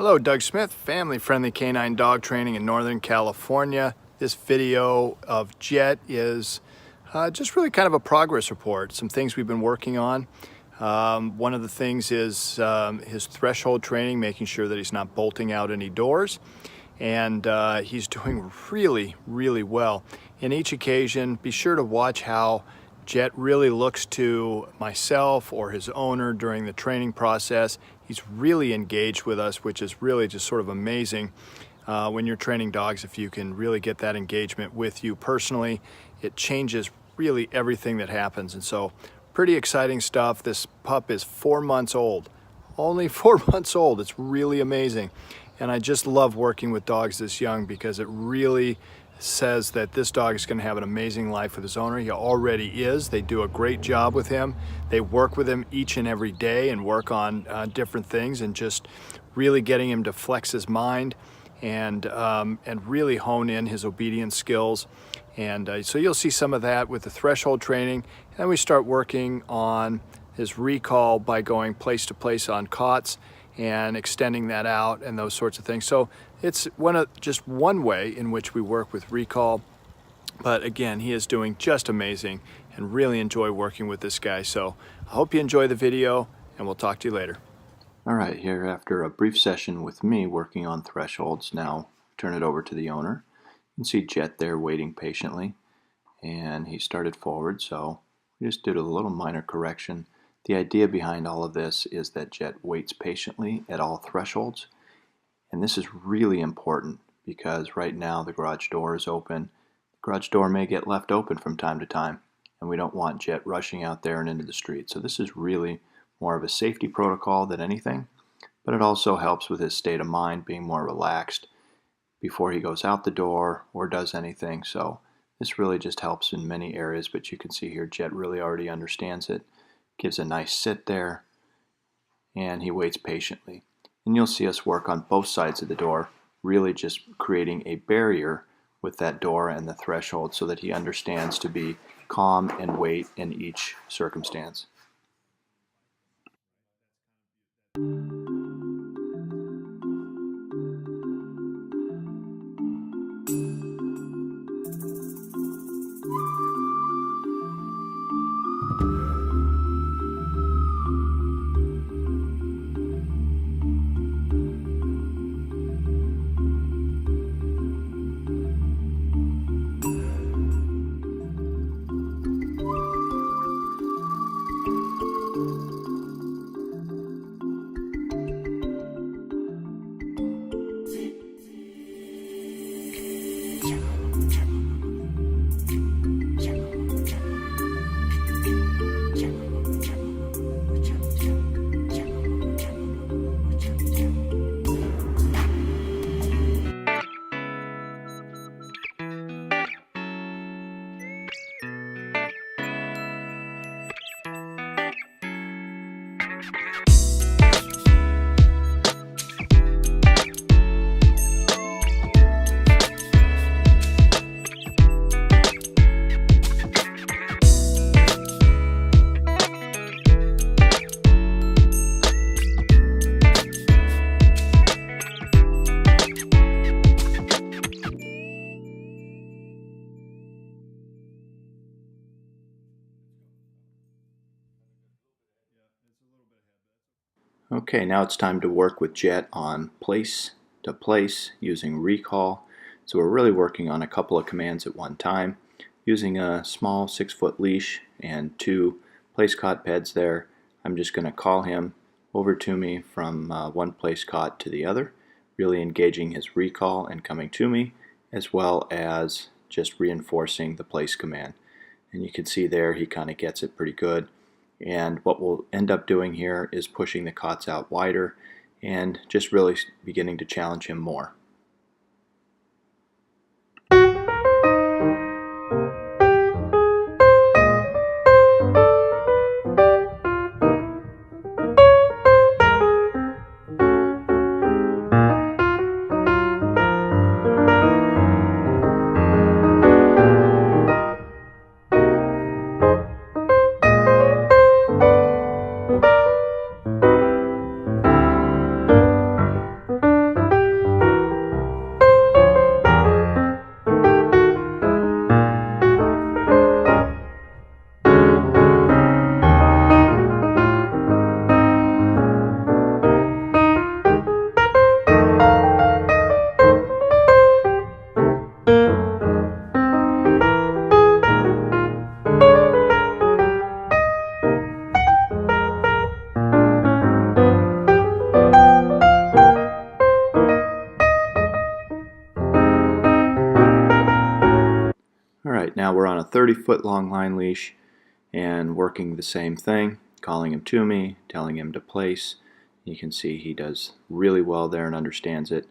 Hello, Doug Smith, family-friendly canine dog training in Northern California. This video of Jett is just really kind of a progress report, some things we've been working on. One of the things is his threshold training, making sure that he's not bolting out any doors. And he's doing really, really well. In each occasion, be sure to watch how Jett really looks to myself or his owner during the training process. He's really engaged with us, which is really just sort of amazing when you're training dogs. If you can really get that engagement with you personally, it changes really everything that happens. And so pretty exciting stuff. This pup is 4 months old, only 4 months old. It's really amazing. And I just love working with dogs this young because it really says that this dog is going to have an amazing life with his owner. He already is. They do a great job with him. They work with him each and every day and work on different things and just really getting him to flex his mind and really hone in his obedience skills. And so you'll see some of that with the threshold training. And then we start working on his recall by going place to place on cots and extending that out and those sorts of things. So it's just one way in which we work with recall. But again, he is doing just amazing and really enjoy working with this guy. So I hope you enjoy the video and we'll talk to you later. All right, here after a brief session with me working on thresholds, now turn it over to the owner. You can see Jett there waiting patiently, and he started forward, so we just did a little minor correction. The idea behind all of this is that Jett waits patiently at all thresholds, and this is really important because right now the garage door is open. The garage door may get left open from time to time, and we don't want Jett rushing out there and into the street. So this is really more of a safety protocol than anything, but it also helps with his state of mind, being more relaxed before he goes out the door or does anything. So this really just helps in many areas, but you can see here Jett really already understands it. Gives a nice sit there, and he waits patiently. And you'll see us work on both sides of the door, really just creating a barrier with that door and the threshold so that he understands to be calm and wait in each circumstance. Okay, now it's time to work with Jett on place to place using recall. So we're really working on a couple of commands at one time using a small 6-foot leash and 2 place cot beds there. I'm just going to call him over to me from one place cot to the other, really engaging his recall and coming to me, as well as just reinforcing the place command. And you can see there he kind of gets it pretty good. And what we'll end up doing here is pushing the cots out wider and just really beginning to challenge him more. 30-foot long line leash and working the same thing, calling him to me, telling him to place. You can see he does really well there and understands it.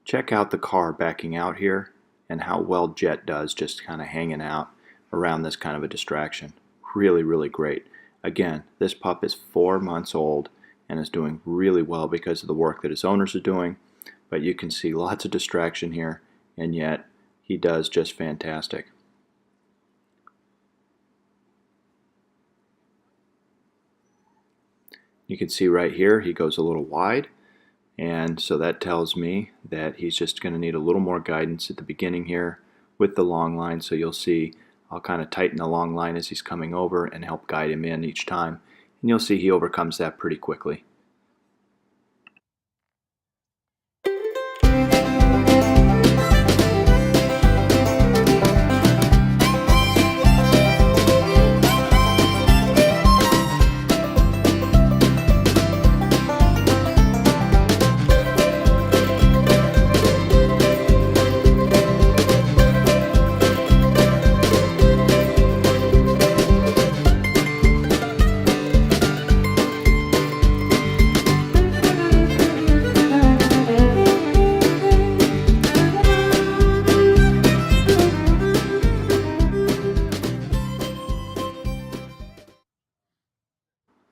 Check out the car backing out here and how well Jett does just kind of hanging out around this kind of a distraction. Really, really great. Again, this pup is 4 months old and is doing really well because of the work that his owners are doing, but you can see lots of distraction here, and yet he does just fantastic. You can see right here he goes a little wide, and so that tells me that he's just going to need a little more guidance at the beginning here with the long line. So you'll see I'll kind of tighten the long line as he's coming over and help guide him in each time, and you'll see he overcomes that pretty quickly.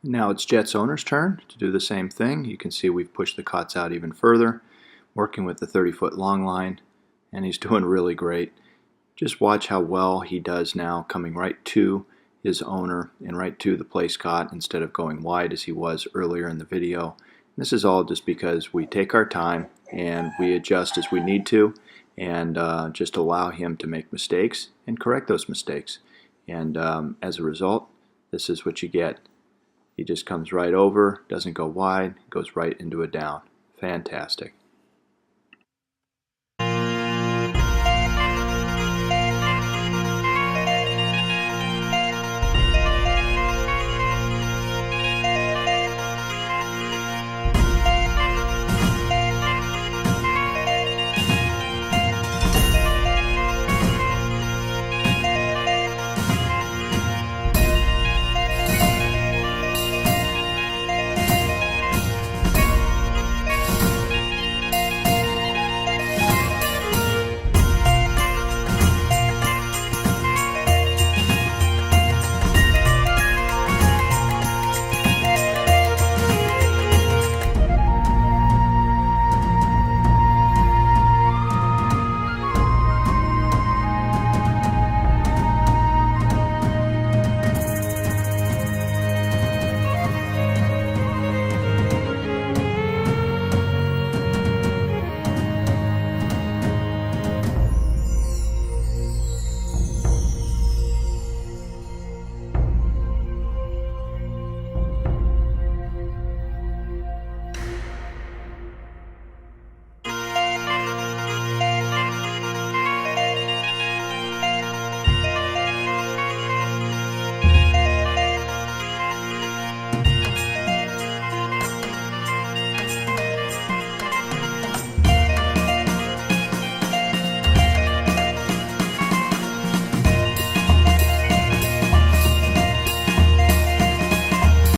Now it's Jett's owner's turn to do the same thing. You can see we've pushed the cots out even further, working with the 30-foot long line, and he's doing really great. Just watch how well he does now, coming right to his owner and right to the place cot instead of going wide as he was earlier in the video. This is all just because we take our time and we adjust as we need to, and just allow him to make mistakes and correct those mistakes. And as a result, this is what you get. He just comes right over, doesn't go wide, goes right into a down. Fantastic.